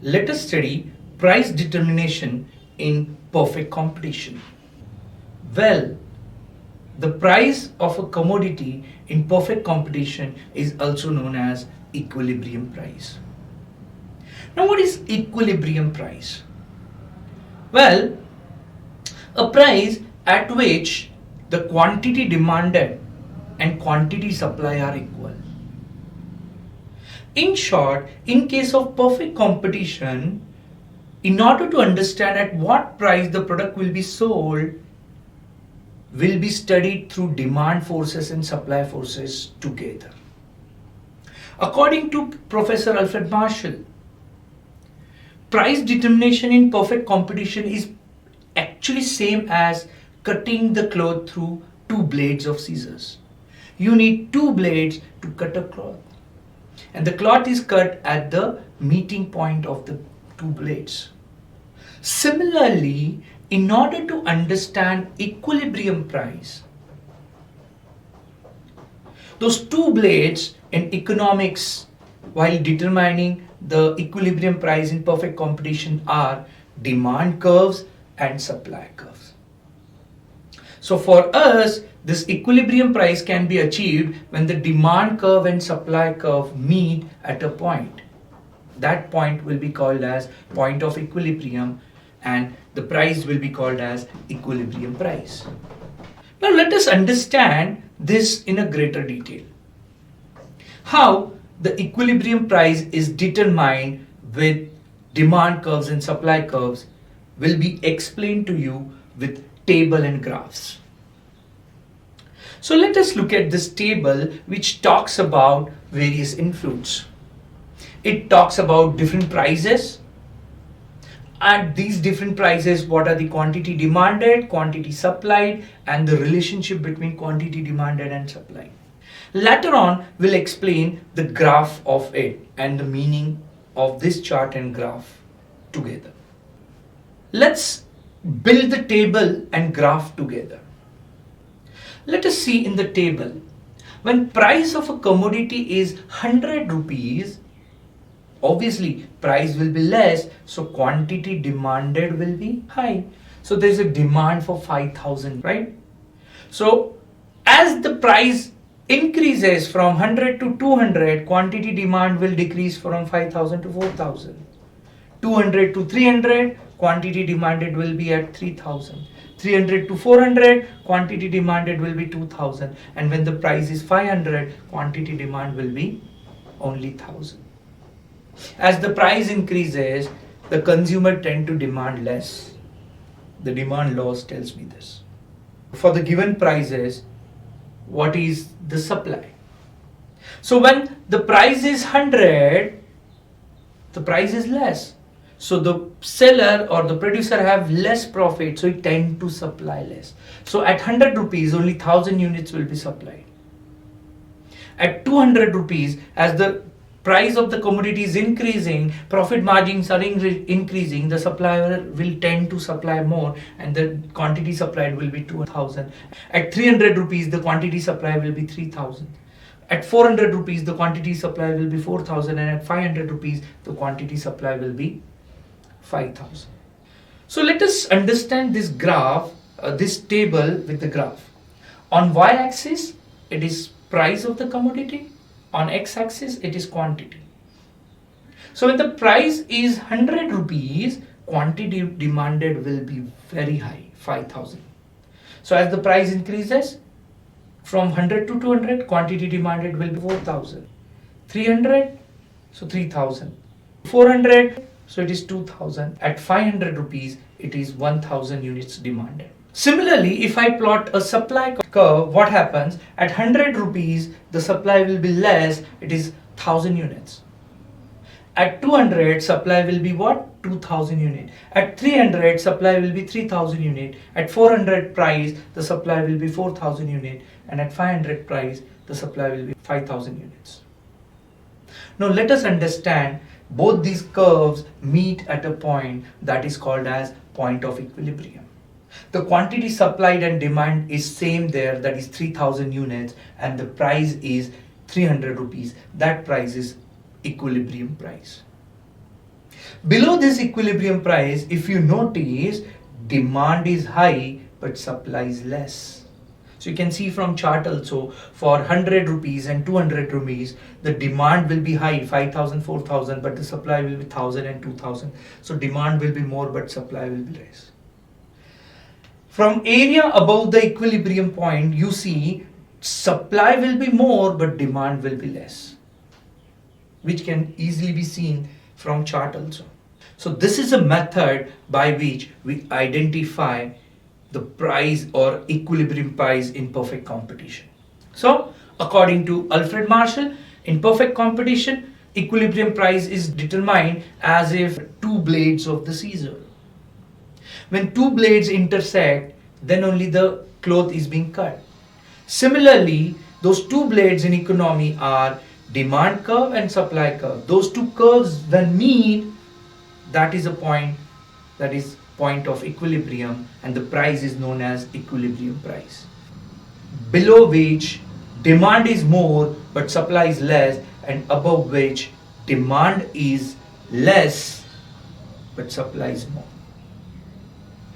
let us study price determination in perfect competition. Well, the price of a commodity in perfect competition is also known as equilibrium price. Now, what is equilibrium price? Well, a price at which the quantity demanded and quantity supply are equal. In short, in case of perfect competition, in order to understand at what price the product will be sold, will be studied through demand forces and supply forces together. According to Professor Alfred Marshall, price determination in perfect competition is actually same as cutting the cloth through two blades of scissors. You need two blades to cut a cloth, and the cloth is cut at the meeting point of the two blades. Similarly, in order to understand equilibrium price, those two blades in economics while determining the equilibrium price in perfect competition are demand curves and supply curves. So for us, this equilibrium price can be achieved when the demand curve and supply curve meet at a point. That point will be called as point of equilibrium, and the price will be called as equilibrium price. Now let us understand this in a greater detail. How the equilibrium price is determined with demand curves and supply curves will be explained to you with table and graphs. So let us look at this table which talks about various inputs. It talks about different prices. At these different prices, what are the quantity demanded, quantity supplied, and the relationship between quantity demanded and supplied. Later on, we'll explain the graph of it and the meaning of this chart and graph together. Let's build the table and graph together. Let us see in the table, when price of a commodity is 100 rupees, obviously price will be less, so quantity demanded will be high. So there is a demand for 5,000, right? So as the price increases from 100 to 200, quantity demand will decrease from 5,000 to 4,000. 200 to 300, quantity demanded will be at 3,000. 300 to 400, quantity demanded will be 2,000. And when the price is 500, quantity demand will be only 1,000. As the price increases, the consumer tend to demand less. The demand laws tells me this. For the given prices, what is the supply? So when the price is 100, the price is less. So the seller or the producer have less profit, so it tend to supply less. So at 100 rupees, only 1,000 units will be supplied. At 200 rupees, as the price of the commodity is increasing, profit margins are increasing, the supplier will tend to supply more and the quantity supplied will be 2,000. At 300 rupees, the quantity supply will be 3,000. At 400 rupees, the quantity supply will be 4,000, and at 500 rupees, the quantity supply will be 5,000. So let us understand this graph, this table with the graph. On y-axis, it is price of the commodity. On x-axis, it is quantity. So when the price is 100 rupees, quantity demanded will be very high, 5,000. So as the price increases, from 100 to 200, quantity demanded will be 4,000. 300, so 3,000. 400, so it is 2,000. At 500 rupees, it is 1,000 units demanded. Similarly, if I plot a supply curve, what happens? At 100 rupees, the supply will be less, it is 1,000 units. At 200, supply will be what? 2,000 unit. At 300, supply will be 3,000 unit. At 400 price, the supply will be 4,000 unit. And at 500 price, the supply will be 5,000 units. Now let us understand both these curves meet at a point that is called as point of equilibrium. The quantity supplied and demand is same there, that is 3,000 units, and the price is 300 rupees. That price is equilibrium price. Below this equilibrium price, if you notice, demand is high but supply is less. So you can see from chart also, for 100 rupees and 200 rupees, the demand will be high, 5,000, 4,000, but the supply will be 1,000 and 2,000. So demand will be more but supply will be less. From area above the equilibrium point, you see supply will be more but demand will be less, which can easily be seen from chart also. So this is a method by which we identify the price or equilibrium price in perfect competition. So according to Alfred Marshall, in perfect competition, equilibrium price is determined as if two blades of the scissor. When two blades intersect, then only the cloth is being cut. Similarly, those two blades in economy are demand curve and supply curve. Those two curves when meet, that is a point, that is point of equilibrium, and the price is known as equilibrium price. Below which demand is more but supply is less, and above which demand is less but supply is more.